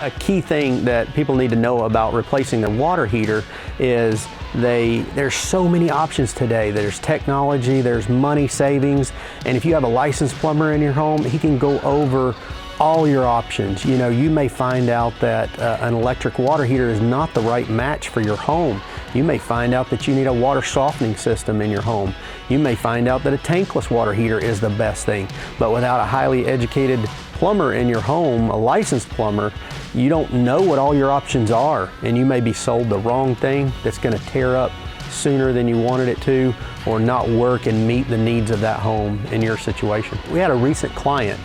A key thing that people need to know about replacing their water heater is there's so many options today. There's technology, there's money savings, and if you have a licensed plumber in your home, he can go over all your options. You know, you may find out that an electric water heater is not the right match for your home. You may find out that you need a water softening system in your home. You may find out that a tankless water heater is the best thing. But without a highly educated plumber in your home, a licensed plumber, you don't know what all your options are, and you may be sold the wrong thing that's going to tear up sooner than you wanted it to, or not work and meet the needs of that home in your situation. We had a recent client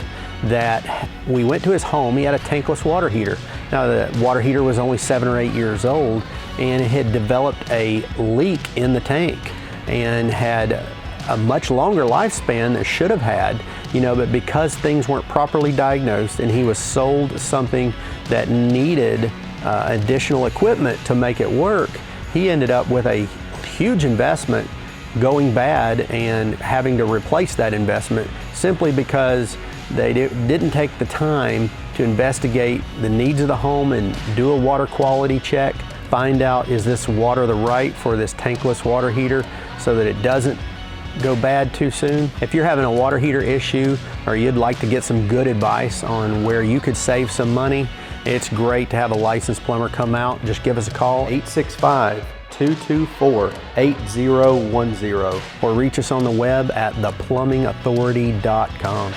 that we went to his home. He had a tankless water heater. Now the water heater was only 7 or 8 years old, and it had developed a leak in the tank and had a much longer lifespan than should have had, you know, but because things weren't properly diagnosed and he was sold something that needed additional equipment to make it work, he ended up with a huge investment going bad and having to replace that investment simply because they didn't take the time to investigate the needs of the home and do a water quality check, find out, is this water the right for this tankless water heater so that it doesn't go bad too soon. If you're having a water heater issue or you'd like to get some good advice on where you could save some money, it's great to have a licensed plumber come out. Just give us a call, 865-224-8010, or reach us on the web at theplumbingauthority.com.